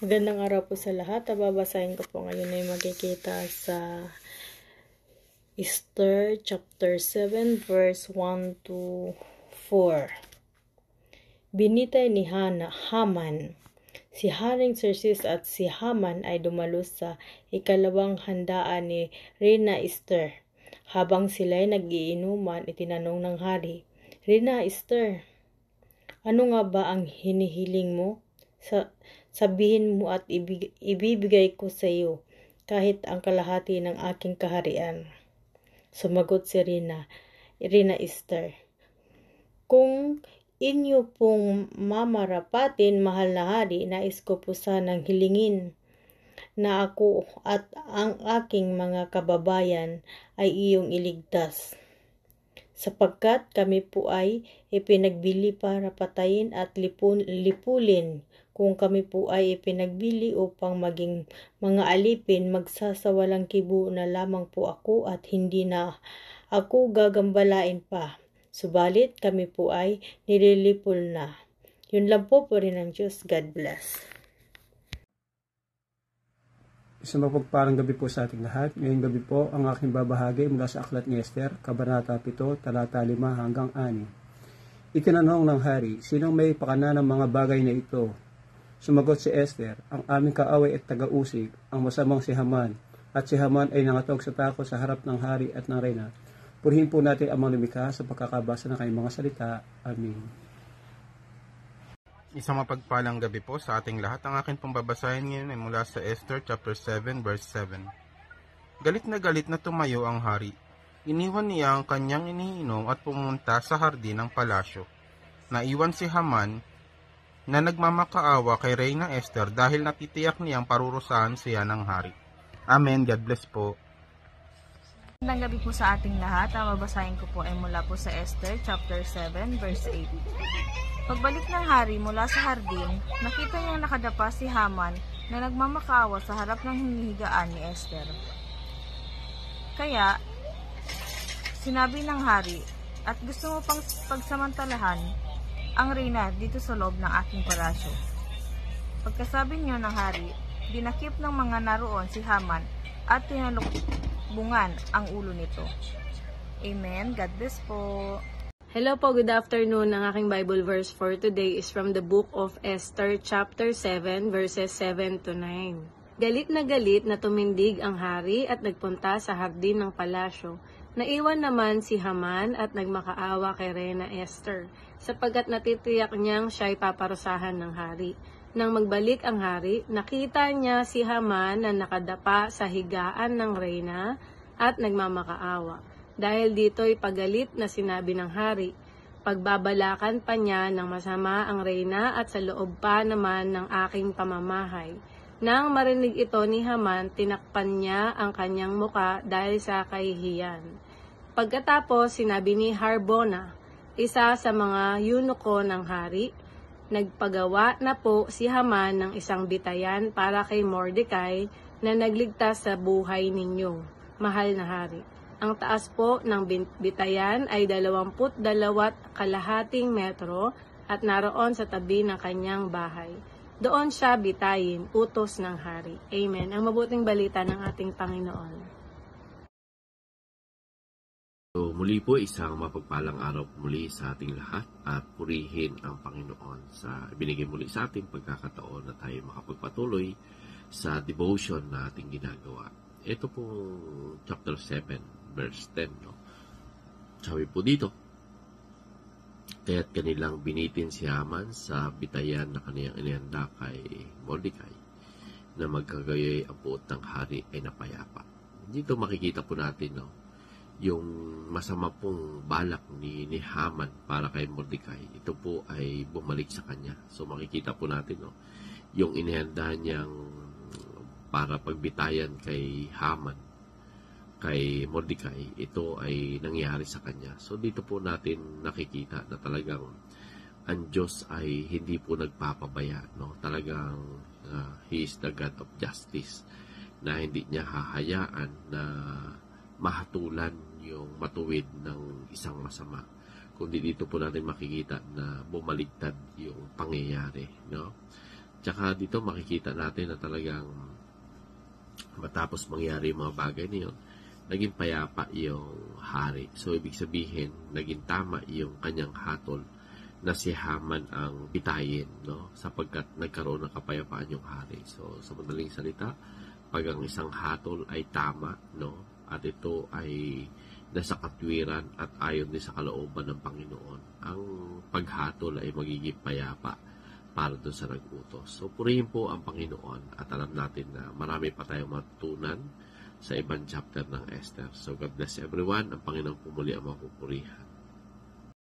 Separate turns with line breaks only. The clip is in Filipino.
Magandang araw po sa lahat. Babasahin ko po ngayon ay makikita sa Esther chapter 7 verse 1 to 4. Binitay ni Haman. Si Haring Xerxes at si Haman ay dumalo sa ikalawang handaan ni Reyna Esther. Habang sila'y nag-iinuman, itinanong ng hari, "Reyna Esther, ano nga ba ang hinihiling mo? Sabihin mo at ibibigay ko sa iyo kahit ang kalahati ng aking kaharian." Sumagot si Reyna Esther, "Kung inyo pong mamarapatin, mahal na hari, nais ko po sanang hilingin na ako at ang aking mga kababayan ay iyong iligtas. Sapagkat kami po ay ipinagbili para patayin at lipulin. Kung kami po ay ipinagbili upang maging mga alipin, magsasawalang kibo na lamang po ako at hindi na ako gagambalain pa. Subalit kami po ay nililipol na." Yun lang po rin ng Diyos. God bless.
Isang mapagpalang gabi po sa ating lahat. Ngayong gabi po ang aking babahagi mula sa Aklat ni Esther, Kabanata 7, Talata 5 hanggang 6. Itinanong ng hari, "Sinong may pakana ng mga bagay na ito?" Sumagot si Esther, "Ang aming kaaway at taga-usig, ang masamang si Haman." At si Haman ay nangatog sa takot sa harap ng hari at ng reyna. Purihin po natin ang mga lumikha sa pagkakabasa ng kanyang mga salita. Amen.
Isang mapagpalang gabi po sa ating lahat. Ang akin pong babasahin ngayon ay mula sa Esther chapter 7 verse 7. Galit na tumayo ang hari. Iniwan niya ang kanyang iniinom at pumunta sa hardin ng palasyo. Naiwan si Haman na nagmamakaawa kay Reyna Esther dahil natitiyak niyang parurusahan siya ng hari. Amen. God bless po.
Magandang gabi po sa ating lahat. Ang babasahin ko po ay mula po sa Esther chapter 7 verse 8. Pagbalik ng hari mula sa hardin, nakita niyang nakadapa si Haman na nagmamakaawa sa harap ng hinihigaan ni Esther. Kaya, sinabi ng hari, "At gusto mo pang pagsamantalahan ang reyna dito sa loob ng aking palasyo." Pagkasabi niyo ng hari, dinakip ng mga naroon si Haman at tinalukbungan ang ulo nito. Amen. God bless po.
Hello po, good afternoon. Ang aking Bible verse for today is from the book of Esther chapter 7 verses 7 to 9. Galit na tumindig ang hari at nagpunta sa hardin ng palasyo. Naiwan naman si Haman at nagmakaawa kay Reyna Esther, sapagkat natitiyak niyang siya'y paparusahan ng hari. Nang magbalik ang hari, nakita niya si Haman na nakadapa sa higaan ng reyna at nagmamakaawa. Dahil dito'y pagalit na sinabi ng hari, pagbabalakan pa niya ng masama ang reyna at sa loob pa naman ng aking pamamahay. Nang marinig ito ni Haman, tinakpan niya ang kanyang muka dahil sa kahihiyan. Pagkatapos, sinabi ni Harbona, isa sa mga eunuko ng hari, nagpagawa na po si Haman ng isang bitayan para kay Mordecai na nagligtas sa buhay ninyo, mahal na hari. Ang taas po ng bitayan ay 22.5 metro at naroon sa tabi ng kanyang bahay. Doon siya bitayin, utos ng hari. Amen. Ang mabuting balita ng ating Panginoon.
So, muli po isang mapagpalang araw muli sa ating lahat at purihin ang Panginoon sa binigay muli sa ating pagkakataon na tayo makapagpatuloy sa devotion na ating ginagawa. Ito po chapter 7 verse 10, no? Sabi po dito, kaya't kanilang binitin si Haman sa bitayan na kaniyang inihanda kay Mordecai na magkagayoy ang buot ng hari ay napayapa. Dito makikita po natin, no, yung masama pong balak ni Haman para kay Mordecai. Ito po ay bumalik sa kanya. So makikita po natin, no, yung inihanda niyang para pagbitayan kay Haman, kay Mordecai, ito ay nangyari sa kanya. So dito po natin nakikita na talagang ang Diyos ay hindi po nagpapabaya, no? Talagang He is the God of justice, na hindi niya hahayaan na mahatulan yung matuwid ng isang masama. Kundi dito po natin makikita na bumaligtad yung pangyayari, no? Tsaka dito makikita natin na talagang matapos mangyari yung mga bagay na yun, naging payapa yung hari. So, ibig sabihin, naging tama yung kanyang hatol na si Haman ang bitayin, no? Sapagkat nagkaroon ng kapayapaan yung hari. So, sa madaling salita, pag ang isang hatol ay tama, no? At ito ay nasa katwiran at ayon din sa kalooban ng Panginoon, ang paghatol ay magiging payapa para doon sa nag-utos. So, purihin po ang Panginoon at alam natin na marami pa tayong matutunan sa ibang chapter ng Esther. So, God bless everyone. Ang Panginoon pumuli ang mapupurihan.